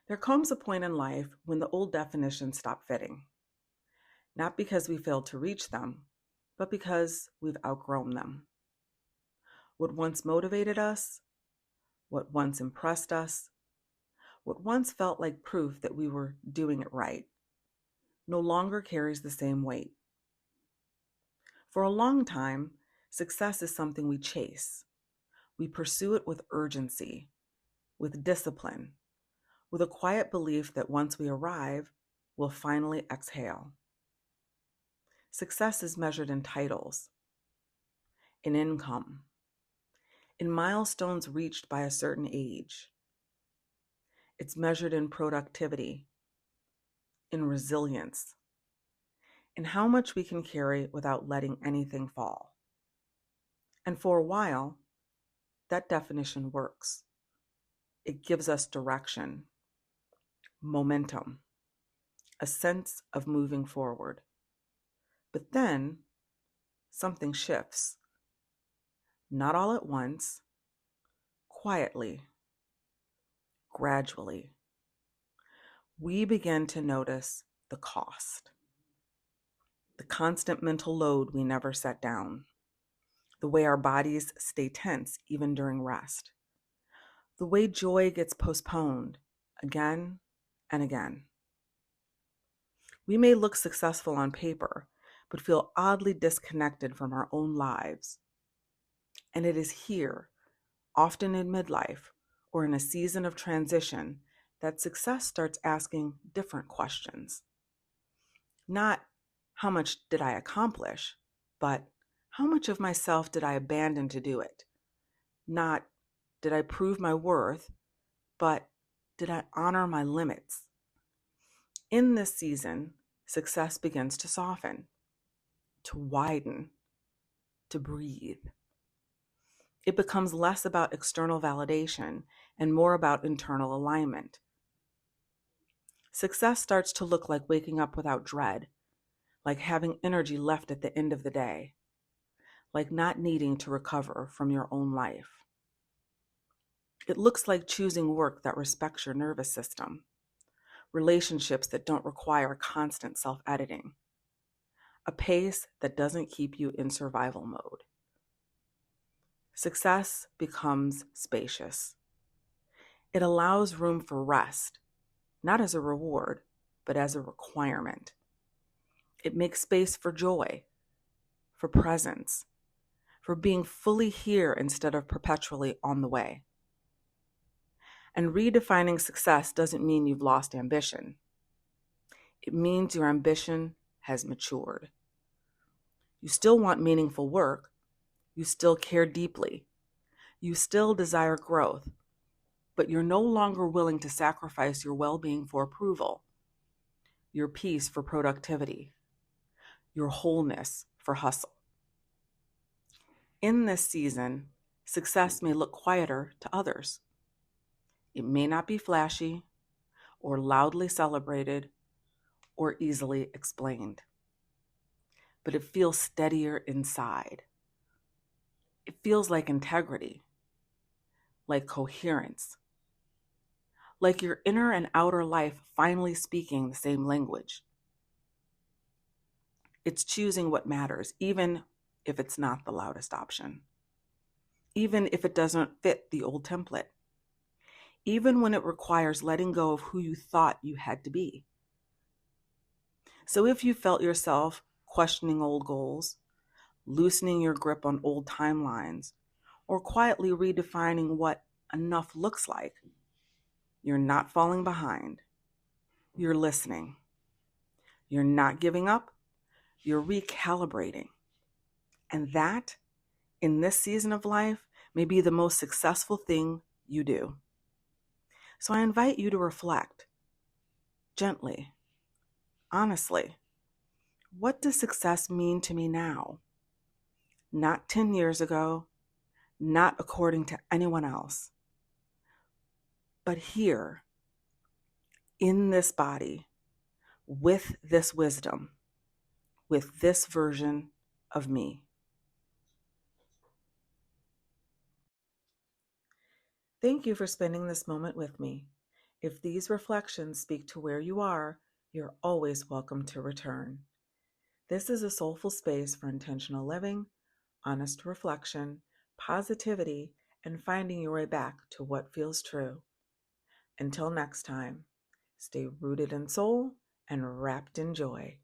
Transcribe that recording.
There comes a point in life when the old definitions stop fitting, not because we failed to reach them, but because we've outgrown them. What once motivated us, what once impressed us, what once felt like proof that we were doing it right, no longer carries the same weight. For a long time, success is something we chase. We pursue it with urgency, with discipline, with a quiet belief that once we arrive, we'll finally exhale. Success is measured in titles, in income, in milestones reached by a certain age. It's measured in productivity, in resilience, in how much we can carry without letting anything fall. And for a while, that definition works. It gives us direction, momentum, a sense of moving forward. But then something shifts, not all at once, quietly, gradually. We begin to notice the cost, the constant mental load we never set down, the way our bodies stay tense even during rest, the way joy gets postponed again and again. We may look successful on paper, but feel oddly disconnected from our own lives. And it is here, often in midlife or in a season of transition, that success starts asking different questions. Not how much did I accomplish, but how much of myself did I abandon to do it? Not did I prove my worth, but did I honor my limits? In this season, success begins to soften, to widen, to breathe. It becomes less about external validation and more about internal alignment. Success starts to look like waking up without dread, like having energy left at the end of the day, like not needing to recover from your own life. It looks like choosing work that respects your nervous system, relationships that don't require constant self-editing, a pace that doesn't keep you in survival mode. Success becomes spacious. It allows room for rest, not as a reward, but as a requirement. It makes space for joy, for presence, for being fully here instead of perpetually on the way. And redefining success doesn't mean you've lost ambition. It means your ambition has matured. You still want meaningful work. You still care deeply. You still desire growth, but you're no longer willing to sacrifice your well-being for approval, your peace for productivity, your wholeness for hustle. In this season, success may look quieter to others. It may not be flashy or loudly celebrated or easily explained, but it feels steadier inside. It feels like integrity, like coherence, like your inner and outer life finally speaking the same language. It's choosing what matters, even if it's not the loudest option, even if it doesn't fit the old template, even when it requires letting go of who you thought you had to be. So if you felt yourself questioning old goals, loosening your grip on old timelines, or quietly redefining what enough looks like, you're not falling behind. You're listening. You're not giving up. You're recalibrating. And that, in this season of life, may be the most successful thing you do. So I invite you to reflect gently, honestly. What does success mean to me now? Not 10 years ago, not according to anyone else, but here, in this body, with this wisdom, with this version of me. Thank you for spending this moment with me. If these reflections speak to where you are, you're always welcome to return. This is a soulful space for intentional living, honest reflection, positivity, and finding your way back to what feels true. Until next time, stay rooted in soul and wrapped in joy.